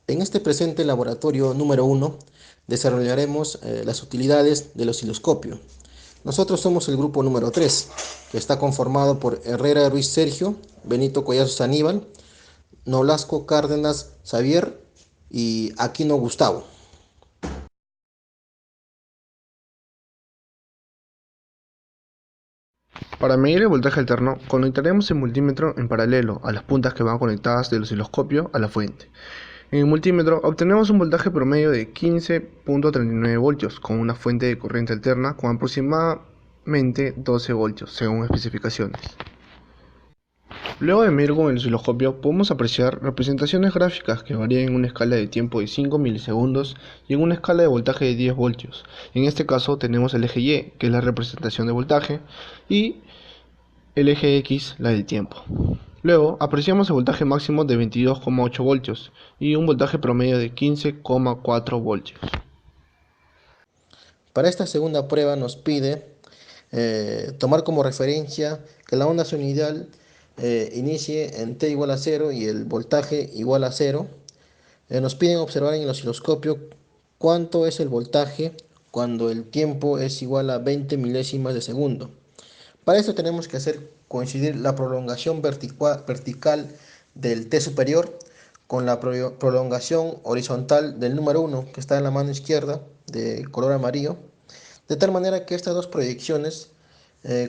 En este presente laboratorio número 1 desarrollaremos las utilidades del osciloscopio. Nosotros somos el grupo número 3, que está conformado por Herrera Ruiz Sergio, Benito Collazos Aníbal, Nolasco Cárdenas Xavier y Aquino Gustavo. Para medir el voltaje alterno, conectaremos el multímetro en paralelo a las puntas que van conectadas del osciloscopio a la fuente. En el multímetro obtenemos un voltaje promedio de 15.39 voltios con una fuente de corriente alterna con aproximadamente 12 voltios según especificaciones. Luego de medir con el osciloscopio podemos apreciar representaciones gráficas que varían en una escala de tiempo de 5 milisegundos y en una escala de voltaje de 10 voltios. En este caso tenemos el eje Y, que es la representación de voltaje, y el eje X, la del tiempo. Luego apreciamos el voltaje máximo de 22,8 voltios y un voltaje promedio de 15,4 voltios. Para esta segunda prueba nos pide tomar como referencia que la onda sinusoidal inicie en t igual a 0 y el voltaje igual a 0. Nos piden observar en el osciloscopio cuánto es el voltaje cuando el tiempo es igual a 20 milésimas de segundo. Para esto tenemos que hacer coincidir la prolongación vertical del T superior con la prolongación horizontal del número 1 que está en la mano izquierda de color amarillo, de tal manera que estas dos proyecciones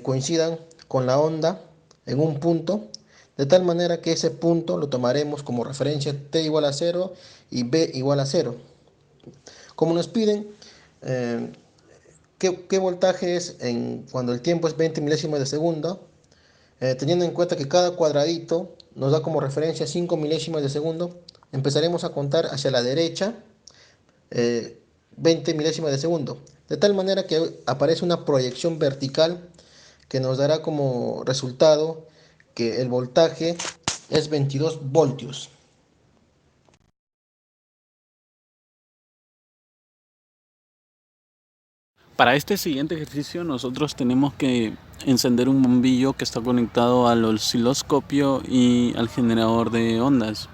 coincidan con la onda en un punto, de tal manera que ese punto lo tomaremos como referencia t igual a 0 y b igual a 0. Como nos piden eh, qué voltaje es cuando el tiempo es 20 milésimas de segundo, teniendo en cuenta que cada cuadradito nos da como referencia 5 milésimas de segundo, empezaremos a contar hacia la derecha eh, 20 milésimas de segundo, de tal manera que aparece una proyección vertical que nos dará como resultado que el voltaje es 22 voltios. Para este siguiente ejercicio nosotros tenemos que encender un bombillo que está conectado al osciloscopio y al generador de ondas.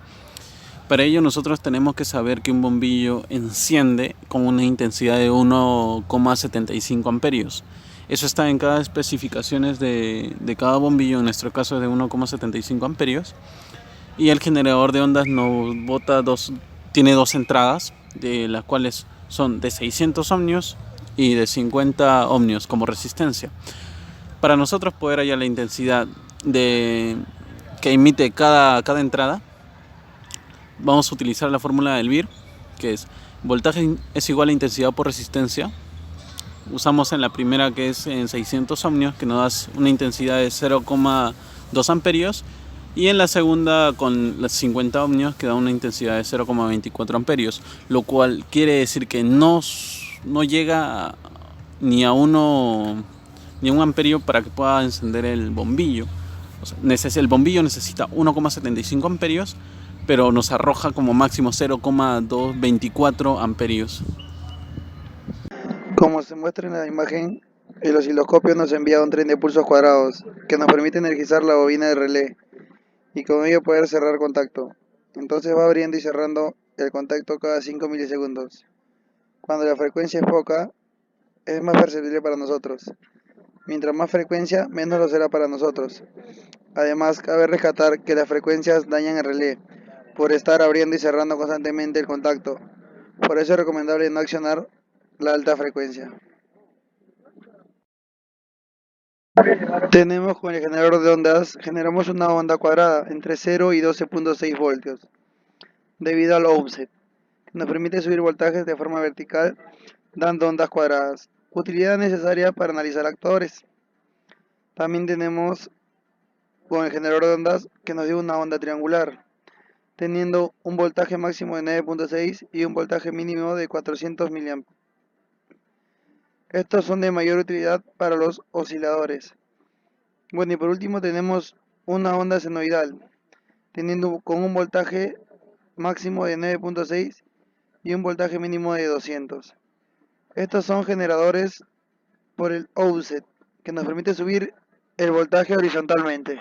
Para ello nosotros tenemos que saber que un bombillo enciende con una intensidad de 1,75 amperios. Eso está en cada especificaciones de cada bombillo, en nuestro caso es de 1,75 amperios. Y el generador de ondas tiene dos entradas, de las cuales son de 600 ohmios y de 50 ohmios como resistencia. Para nosotros poder hallar la intensidad que emite cada entrada, vamos a utilizar la fórmula del BIR, que es voltaje es igual a intensidad por resistencia. Usamos en la primera, que es en 600 ohmios, que nos da una intensidad de 0,2 amperios, y en la segunda con las 50 ohmios, que da una intensidad de 0,24 amperios, lo cual quiere decir que no llega ni a ni a un amperio para que pueda encender el bombillo. O sea, el bombillo necesita 1,75 amperios, pero nos arroja como máximo 0,224 amperios. Como se muestra en la imagen, el osciloscopio nos envía un tren de pulsos cuadrados que nos permite energizar la bobina de relé y con ello poder cerrar contacto. Entonces va abriendo y cerrando el contacto cada 5 milisegundos. Cuando la frecuencia es poca, es más perceptible para nosotros. Mientras más frecuencia, menos lo será para nosotros. Además, cabe rescatar que las frecuencias dañan el relé por estar abriendo y cerrando constantemente el contacto. Por eso es recomendable no accionar la alta frecuencia. Tenemos con el generador de ondas, generamos una onda cuadrada entre 0 y 12,6 voltios, debido al offset, que nos permite subir voltajes de forma vertical, dando ondas cuadradas, utilidad necesaria para analizar actores. También tenemos con el generador de ondas que nos dio una onda triangular, teniendo un voltaje máximo de 9,6 y un voltaje mínimo de 400 mA. Estos son de mayor utilidad para los osciladores. Bueno, y por último tenemos una onda senoidal, teniendo con un voltaje máximo de 9,6 y un voltaje mínimo de 200. Estos son generadores por el offset, que nos permite subir el voltaje horizontalmente.